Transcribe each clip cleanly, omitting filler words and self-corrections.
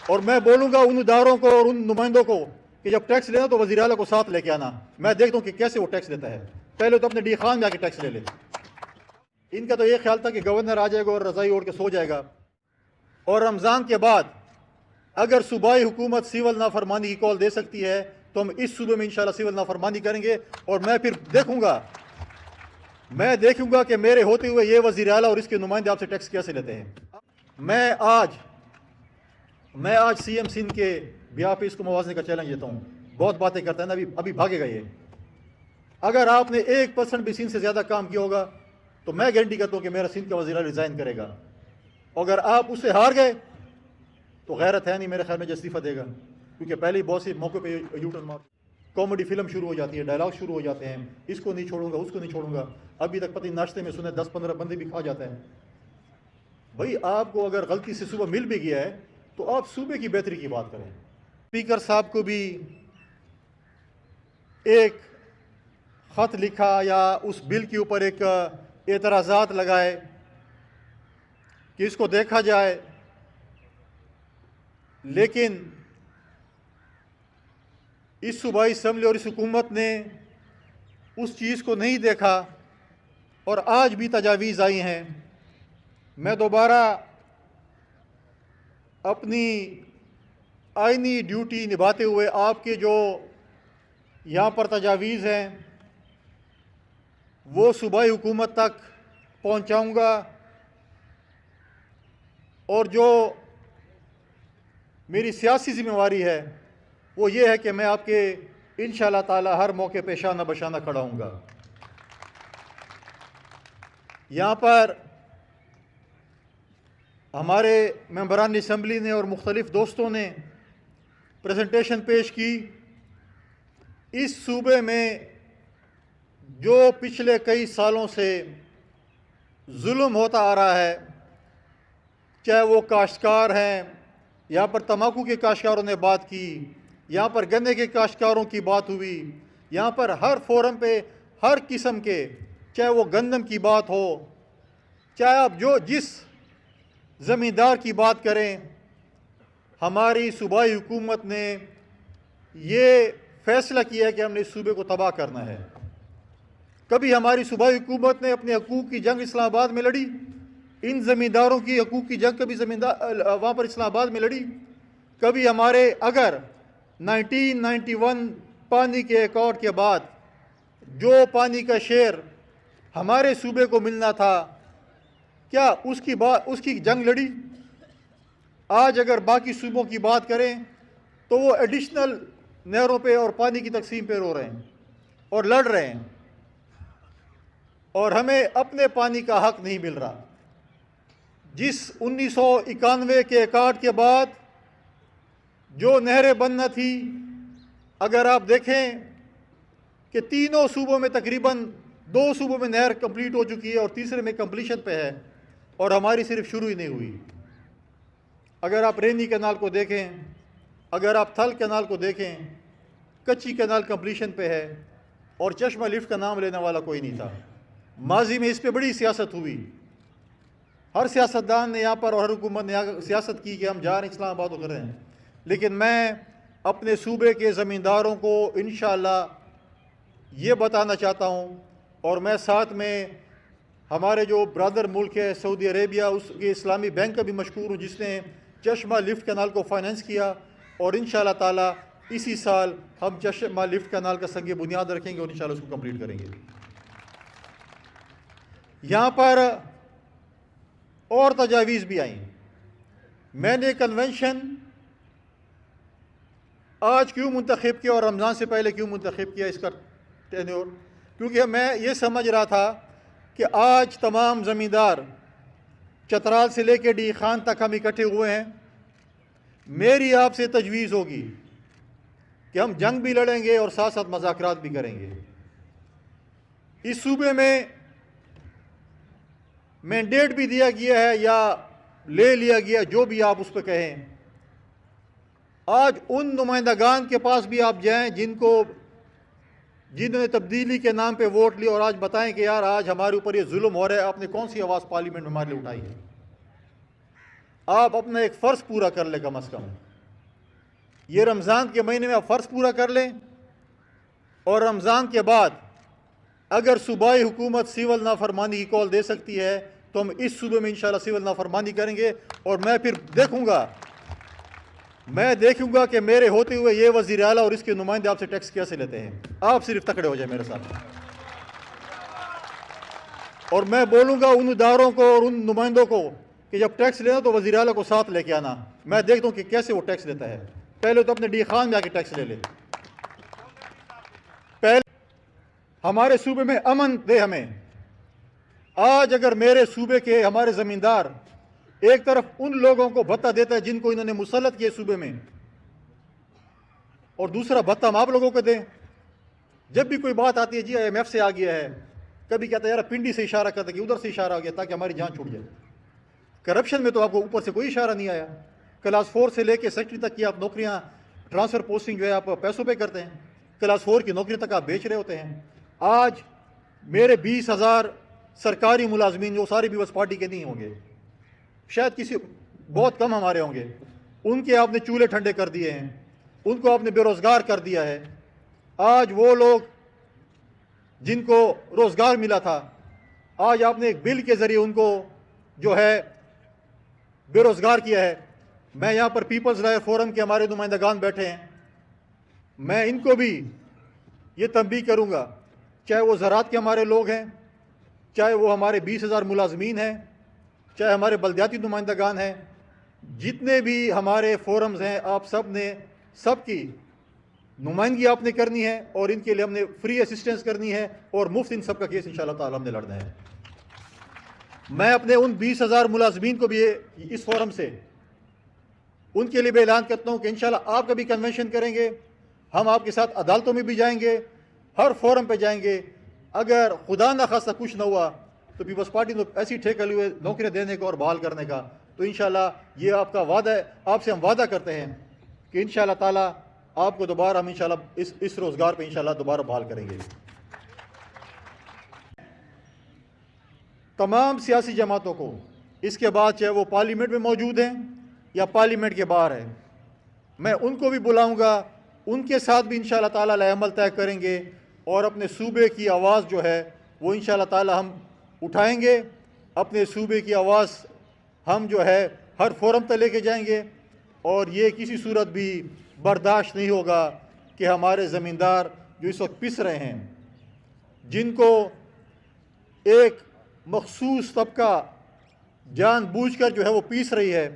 اور میں بولوں گا ان اداروں کو اور ان نمائندوں کو کہ جب ٹیکس لینا تو وزیر اعلیٰ کو ساتھ لے کے آنا، میں دیکھتا ہوں کہ کیسے وہ ٹیکس لیتا ہے، پہلے تو اپنے ڈی خان میں آ کے ٹیکس لے لے۔ ان کا تو یہ خیال تھا کہ گورنر آ جائے گا اور رضائی اوڑھ کے سو جائے گا، اور رمضان کے بعد اگر صوبائی حکومت سول نافرمانی کی کال دے سکتی ہے تو ہم اس صوبے میں انشاءاللہ سول نافرمانی کریں گے، اور میں پھر دیکھوں گا کہ میرے ہوتے ہوئے یہ وزیر اعلیٰ اور اس کے نمائندے آپ سے ٹیکس کیسے لیتے ہیں۔ میں آج سی ایم سندھ کے بیاہ پہ اس کو موازنے کا چیلنج دیتا ہوں، بہت باتیں کرتا ہے نا، ابھی بھاگے گا یہ۔ اگر آپ نے 1% بھی سندھ سے زیادہ کام کیا ہوگا تو میں گارنٹی کرتا ہوں کہ میرا سندھ کا وزیر اعلیٰ ریزائن کرے گا، اگر آپ اس سے ہار گئے تو غیرت ہے نہیں میرے خیال میں جو استعفیٰ دے گا، کیونکہ پہلے ہی بہت سی موقع پہ یو ٹرن مار، کامیڈی فلم شروع ہو جاتی ہے، ڈائلاگ شروع ہو جاتے ہیں، اس کو نہیں چھوڑوں گا، اس کو نہیں چھوڑوں گا، ابھی تک پتہ نہیں ناشتے میں سنے 10-15 بندے بھی کھا جاتے ہیں۔ بھائی آپ کو اگر غلطی سے صوبہ مل بھی گیا ہے تو آپ صوبے کی بہتری کی بات کریں۔ اسپیکر صاحب کو بھی ایک خط لکھا یا اس بل کے اوپر ایک اعتراضات لگائے کہ اس کو دیکھا جائے، لیکن اس صوبائی اسمبلی اور اس حکومت نے اس چیز کو نہیں دیکھا اور آج بھی تجاویز آئی ہیں۔ میں دوبارہ اپنی آئینی ڈیوٹی نبھاتے ہوئے آپ کے جو یہاں پر تجاویز ہیں وہ صوبائی حکومت تک پہنچاؤں گا، اور جو میری سیاسی ذمہ داری ہے وہ یہ ہے کہ میں آپ کے انشاءاللہ تعالی ہر موقع پہ شانہ بشانہ کھڑا ہوں گا۔ یہاں پر ہمارے ممبران اسمبلی نے اور مختلف دوستوں نے پریزنٹیشن پیش کی، اس صوبے میں جو پچھلے کئی سالوں سے ظلم ہوتا آ رہا ہے، چاہے وہ کاشتکار ہیں، یہاں پر تمباکو کے کاشتکاروں نے بات کی، یہاں پر گنے کے کاشتکاروں کی بات ہوئی، یہاں پر ہر فورم پہ ہر قسم کے، چاہے وہ گندم کی بات ہو، چاہے آپ جس زمیندار کی بات کریں، ہماری صوبائی حکومت نے یہ فیصلہ کیا ہے کہ ہم نے اس صوبے کو تباہ کرنا ہے۔ کبھی ہماری صوبائی حکومت نے اپنے حقوق کی جنگ اسلام آباد میں لڑی، ان زمینداروں کی حقوق کی جنگ کبھی وہاں پر اسلام آباد میں لڑی، کبھی ہمارے اگر 1991 پانی کے ایکارڈ کے بعد جو پانی کا شیئر ہمارے صوبے کو ملنا تھا، کیا اس کی جنگ لڑی؟ آج اگر باقی صوبوں کی بات کریں تو وہ ایڈیشنل نہروں پہ اور پانی کی تقسیم پہ رو رہے ہیں اور لڑ رہے ہیں، اور ہمیں اپنے پانی کا حق نہیں مل رہا۔ جس 1991 کے ایکارڈ کے بعد جو نہریں بننا تھی، اگر آپ دیکھیں کہ تینوں صوبوں میں تقریباً 2 صوبوں میں نہر کمپلیٹ ہو چکی ہے اور تیسرے میں کمپلیشن پہ ہے، اور ہماری صرف شروع ہی نہیں ہوئی۔ اگر آپ رینی کینال کو دیکھیں، اگر آپ تھل کینال کو دیکھیں، کچی کینال کمپلیشن پہ ہے، اور چشمہ لفٹ کا نام لینے والا کوئی نہیں تھا۔ ماضی میں اس پہ بڑی سیاست ہوئی، ہر سیاستدان نے یہاں پر اور ہر حکومت نے یہاں سیاست کی کہ ہم جا رہے ہیں اسلام آباد کو کر رہے ہیں، لیکن میں اپنے صوبے کے زمینداروں کو انشاءاللہ یہ بتانا چاہتا ہوں، اور میں ساتھ میں ہمارے جو برادر ملک ہے سعودی عربیہ، اس کے اسلامی بینک کا بھی مشکور ہوں جس نے چشمہ لفٹ کینال کو فائننس کیا، اور انشاءاللہ تعالی اسی سال ہم چشمہ لفٹ کینال کا سنگ بنیاد رکھیں گے اور انشاءاللہ اس کو کمپلیٹ کریں گے۔ یہاں پر اور تجاویز بھی آئیں۔ میں نے کنونشن آج کیوں منتخب کیا اور رمضان سے پہلے کیوں منتخب کیا اس کا ٹینیور، کیونکہ میں یہ سمجھ رہا تھا کہ آج تمام زمیندار چترال سے لے کے ڈی خان تک ہم اکٹھے ہوئے ہیں، میری آپ سے تجویز ہوگی کہ ہم جنگ بھی لڑیں گے اور ساتھ ساتھ مذاکرات بھی کریں گے۔ اس صوبے میں مینڈیٹ بھی دیا گیا ہے یا لے لیا گیا، جو بھی آپ اس پہ کہیں، آج ان نمائندگان کے پاس بھی آپ جائیں جنہوں نے تبدیلی کے نام پہ ووٹ لی، اور آج بتائیں کہ یار آج ہمارے اوپر یہ ظلم ہو رہا ہے، آپ نے کون سی آواز پارلیمنٹ میں ہمارے لیے اٹھائی ہے؟ آپ اپنا ایک فرض پورا کر لیں کم از کم۔ یہ رمضان کے مہینے میں آپ فرض پورا کر لیں، اور رمضان کے بعد اگر صوبائی حکومت سول نافرمانی کی کال دے سکتی ہے تو ہم اس صوبے میں انشاءاللہ سول نافرمانی کریں گے، اور میں پھر دیکھوں گا کہ میرے ہوتے ہوئے یہ وزیر اعلیٰ اور اس کے نمائندے آپ سے ٹیکس کیسے لیتے ہیں۔ آپ صرف تکڑے ہو جائیں میرے ساتھ، اور میں بولوں گا ان اداروں کو اور ان نمائندوں کو کہ جب ٹیکس لینا تو وزیر اعلیٰ کو ساتھ لے کے آنا، میں دیکھتا ہوں کہ کیسے وہ ٹیکس لیتا ہے۔ پہلے تو اپنے ڈی خان میں آ کے ٹیکس لے لے، پہلے ہمارے صوبے میں امن دے ہمیں۔ آج اگر میرے صوبے کے ہمارے زمیندار ایک طرف ان لوگوں کو بھتہ دیتا ہے جن کو انہوں نے مسلط کیے صوبے میں، اور دوسرا بھتہ ہم آپ لوگوں کو دیں، جب بھی کوئی بات آتی ہے جی IMF سے آ گیا ہے، کبھی کہتا ہے یار پنڈی سے اشارہ کرتا ہے کہ ادھر سے اشارہ آ گیا تاکہ ہماری جان چھوٹ جائے۔ کرپشن میں تو آپ کو اوپر سے کوئی اشارہ نہیں آیا، کلاس 4 سے لے کے سیکٹری تک کی آپ نوکریاں ٹرانسفر پوسٹنگ جو ہے آپ پیسوں پہ کرتے ہیں، کلاس 4 کی نوکری تک آپ بیچ رہے ہوتے ہیں۔ آج میرے 20,000 سرکاری ملازمین جو سارے پیپلز پارٹی کے نہیں ہوں گے، شاید کسی بہت کم ہمارے ہوں گے، ان کے آپ نے چولہے ٹھنڈے کر دیے ہیں، ان کو آپ نے بے روزگار کر دیا ہے۔ آج وہ لوگ جن کو روزگار ملا تھا، آج آپ نے ایک بل کے ذریعے ان کو جو ہے بے روزگار کیا ہے۔ میں یہاں پر پیپلز رائے فورم کے ہمارے نمائندگان بیٹھے ہیں، میں ان کو بھی یہ تنبیہ کروں گا، چاہے وہ زراعت کے ہمارے لوگ ہیں، چاہے وہ ہمارے 20,000 ملازمین ہیں، چاہے ہمارے بلدیاتی نمائندگان ہیں، جتنے بھی ہمارے فورمز ہیں، آپ سب کی نمائندگی آپ نے کرنی ہے، اور ان کے لیے ہم نے فری اسسٹنس کرنی ہے، اور مفت ان سب کا کیس انشاءاللہ تعالی ہم نے لڑنا ہے۔ میں اپنے ان 20,000 ملازمین کو بھی اس فورم سے ان کے لیے بھی اعلان کرتا ہوں کہ انشاءاللہ آپ کا بھی کنونشن کریں گے، ہم آپ کے ساتھ عدالتوں میں بھی جائیں گے، ہر فورم پہ جائیں گے۔ اگر خدا نخواستہ کچھ نہ ہوا تو پیپلز پارٹی نے ایسی ٹھیکے لیے نوکریاں دینے کا اور بحال کرنے کا، تو انشاءاللہ یہ آپ کا وعدہ ہے، آپ سے ہم وعدہ کرتے ہیں کہ انشاءاللہ تعالیٰ آپ کو دوبارہ ہم انشاءاللہ اس روزگار پہ انشاءاللہ دوبارہ بحال کریں گے۔ تمام سیاسی جماعتوں کو اس کے بعد چاہے وہ پارلیمنٹ میں موجود ہیں یا پارلیمنٹ کے باہر ہیں، میں ان کو بھی بلاؤں گا، ان کے ساتھ بھی انشاءاللہ تعالیٰ علیہ عمل طے کریں گے، اور اپنے صوبے کی آواز جو ہے وہ انشاءاللہ تعالیٰ ہم اٹھائیں گے۔ اپنے صوبے کی آواز ہم جو ہے ہر فورم پہ لے کے جائیں گے، اور یہ کسی صورت بھی برداشت نہیں ہوگا کہ ہمارے زمیندار جو اس وقت پس رہے ہیں، جن کو ایک مخصوص طبقہ جان بوجھ کر جو ہے وہ پیس رہی ہے،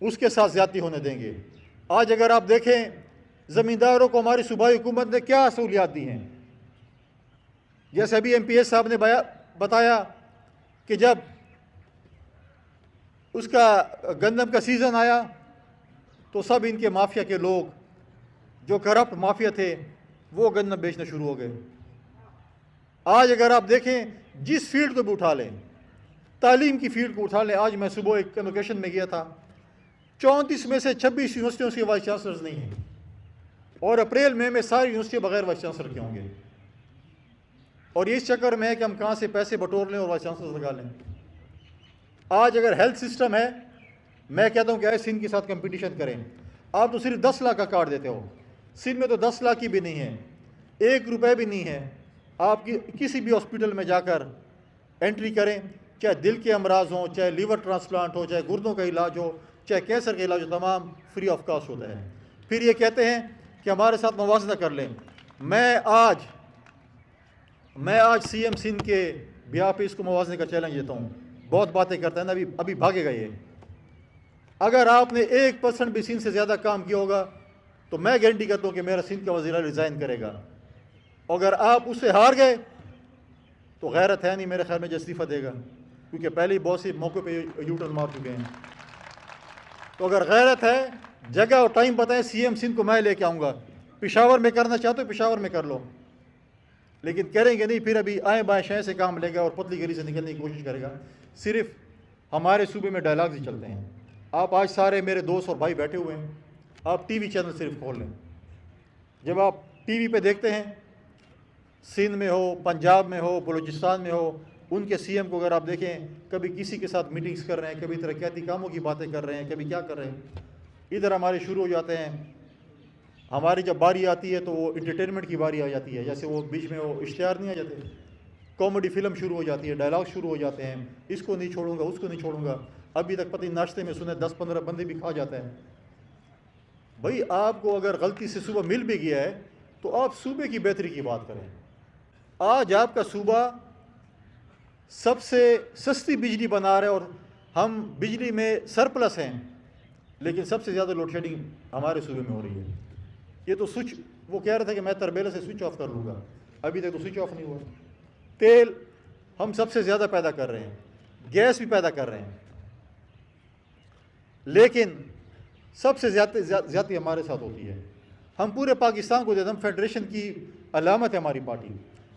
اس کے ساتھ زیادتی ہونے دیں گے۔ آج اگر آپ دیکھیں زمینداروں کو ہماری صوبائی حکومت نے کیا سہولیات دی ہیں، جیسے ابھی MPS صاحب نے بتایا کہ جب اس کا گندم کا سیزن آیا تو سب ان کے مافیا کے لوگ جو کرپٹ مافیا تھے وہ گندم بیچنا شروع ہو گئے۔ آج اگر آپ دیکھیں جس فیلڈ کو بھی اٹھا لیں، تعلیم کی فیلڈ کو اٹھا لیں، آج میں صبح ایک کنوکیشن میں گیا تھا، 34 میں سے 26 یونیورسٹیوں کے وائس چانسلرز نہیں ہیں، اور اپریل میں ساری یونیورسٹی بغیر وائس چانسلر کے ہوں گے، اور یہ اس چکر میں ہے کہ ہم کہاں سے پیسے بٹور لیں اور وائس چانسلر لگا لیں۔ آج اگر ہیلتھ سسٹم ہے، میں کہتا ہوں کہ ایسے سندھ کے ساتھ کمپٹیشن کریں۔ آپ تو صرف 10 لاکھ کا کارڈ دیتے ہو، سندھ میں تو 10 لاکھ کی بھی نہیں ہے، 1 روپے بھی نہیں ہے۔ آپ کسی بھی ہاسپٹل میں جا کر انٹری کریں، چاہے دل کے امراض ہوں، چاہے لیور ٹرانسپلانٹ ہو، چاہے گردوں کا علاج ہو، چاہے کینسر کا علاج ہو، تمام فری آف کاسٹ ہوتا ہے۔ پھر یہ کہتے ہیں کہ ہمارے ساتھ موازنہ کر لیں۔ میں آج CM سندھ کے بیاہ پہ اس کو موازنے کا چیلنج دیتا ہوں۔ بہت باتیں کرتا ہے نا، ابھی بھاگے گا یہ۔ اگر آپ نے 1% بھی سندھ سے زیادہ کام کیا ہوگا تو میں گارنٹی کرتا ہوں کہ میرا سندھ کا وزیر اعلیٰ ریزائن کرے گا۔ اگر آپ اس سے ہار گئے تو غیرت ہے نہیں میرے خیال میں جو استعفیٰ دے گا، کیونکہ پہلے ہی بہت سی موقع پہ یو ٹرن مار چکے ہیں۔ تو اگر غیرت ہے، جگہ اور ٹائم بتائیں، CM سندھ کو میں لے کے آؤں گا۔ پشاور میں کرنا چاہتے ہو پشاور میں کر لو، لیکن کریں گے نہیں، پھر ابھی آئیں بائیں شہیں سے کام لے گا اور پتلی گلی سے نکلنے کی کوشش کرے گا۔ صرف ہمارے صوبے میں ڈائلاگز ہی چلتے ہیں۔ آپ آج سارے میرے دوست اور بھائی بیٹھے ہوئے ہیں، آپ ٹی وی چینل صرف کھول لیں، جب آپ ٹی وی پہ دیکھتے ہیں، سندھ میں ہو، پنجاب میں ہو، بلوچستان میں ہو، ان کے CM کو اگر آپ دیکھیں، کبھی کسی کے ساتھ میٹنگز کر رہے ہیں، کبھی ترقیاتی کاموں کی باتیں کر رہے ہیں، کبھی کیا کر رہے ہیں۔ ادھر ہمارے شروع ہو جاتے ہیں. ہماری جب باری آتی ہے تو وہ انٹرٹینمنٹ کی باری آ جاتی ہے. جیسے وہ بیچ میں وہ اشتہار نہیں آ جاتے, کامیڈی فلم شروع ہو جاتی ہے, ڈائلاگ شروع ہو جاتے ہیں, اس کو نہیں چھوڑوں گا, اس کو نہیں چھوڑوں گا. ابھی تک پتہ نہیں ناشتے میں سنے 10-15 بندے بھی کھا جاتے ہیں. بھائی آپ کو اگر غلطی سے صوبہ مل بھی گیا ہے تو آپ صوبے کی بہتری کی بات کریں. آج آپ کا صوبہ سب سے سستی بجلی بنا رہا ہے, اور ہم بجلی میں سرپلس ہیں, لیکن سب سے زیادہ لوڈ شیڈنگ ہمارے صوبے میں ہو رہی ہے. یہ تو سوئچ, وہ کہہ رہا تھا کہ میں تربیلے سے سوئچ آف کر لوں گا, ابھی تک تو سوئچ آف نہیں ہوا. تیل ہم سب سے زیادہ پیدا کر رہے ہیں, گیس بھی پیدا کر رہے ہیں, لیکن سب سے زیادتی ہمارے ساتھ ہوتی ہے. ہم پورے پاکستان کو دیتے ہیں, ہم فیڈریشن کی علامت ہے ہماری پارٹی.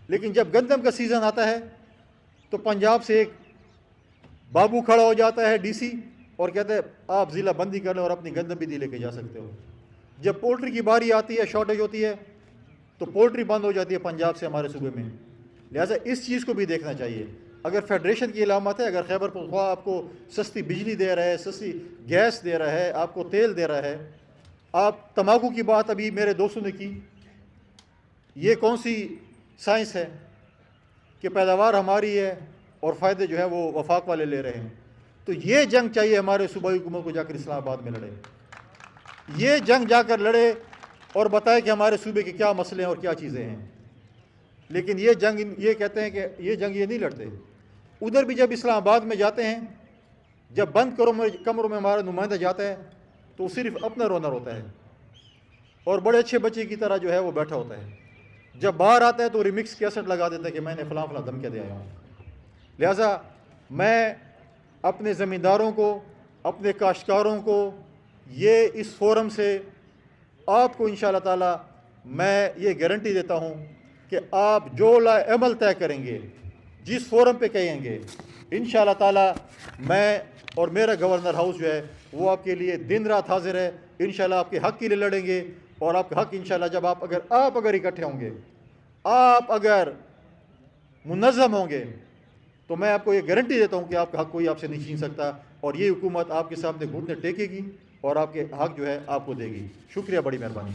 لیکن جب گندم کا سیزن آتا ہے تو پنجاب سے ایک بابو کھڑا ہو جاتا ہے ڈی سی, اور کہتا ہے آپ ضلع بندی کر لیں اور اپنی گندم بھی لے کے جا سکتے ہو. جب پولٹری کی باری آتی ہے, شارٹیج ہوتی ہے, تو پولٹری بند ہو جاتی ہے پنجاب سے ہمارے صوبے میں. لہٰذا اس چیز کو بھی دیکھنا چاہیے. اگر فیڈریشن کی علامت ہے, اگر خیبر پختونخوا آپ کو سستی بجلی دے رہا ہے, سستی گیس دے رہا ہے, آپ کو تیل دے رہا ہے, آپ تمباکو کی بات ابھی میرے دوستوں نے کی, یہ کون سی سائنس ہے کہ پیداوار ہماری ہے اور فائدے جو ہے وہ وفاق والے لے رہے ہیں. تو یہ جنگ چاہیے ہمارے صوبائی حکومت کو, جا کر اسلام آباد میں لڑے. یہ جنگ جا کر لڑے اور بتائے کہ ہمارے صوبے کے کیا مسئلے ہیں اور کیا چیزیں ہیں. لیکن یہ جنگ, یہ کہتے ہیں کہ یہ جنگ یہ نہیں لڑتے. ادھر بھی جب اسلام آباد میں جاتے ہیں, جب بند کمروں میں ہمارا نمائندہ جاتا ہے تو وہ صرف اپنا رونا روتا ہے, اور بڑے اچھے بچے کی طرح جو ہے وہ بیٹھا ہوتا ہے. جب باہر آتا ہے تو ریمکس کیسٹ لگا دیتا ہے کہ میں نے فلاں فلاں دھمکیاں دے آیا ہوں. لہٰذا میں اپنے زمینداروں کو, اپنے کاشتکاروں کو یہ اس فورم سے آپ کو انشاءاللہ تعالی میں یہ گارنٹی دیتا ہوں کہ آپ جو عمل طے کریں گے, جس فورم پہ کہیں گے, انشاءاللہ تعالی میں اور میرا گورنر ہاؤس جو ہے وہ آپ کے لیے دن رات حاضر ہے. انشاءاللہ آپ کے حق کے لیے لڑیں گے, اور آپ کا حق انشاءاللہ جب آپ اگر اکٹھے ہوں گے, آپ اگر منظم ہوں گے, تو میں آپ کو یہ گارنٹی دیتا ہوں کہ آپ کا حق کوئی آپ سے نہیں چھین سکتا, اور یہ حکومت آپ کے سامنے گھٹنے ٹیکے گی اور آپ کے حق جو ہے آپ کو دے گی. شکریہ, بڑی مہربانی.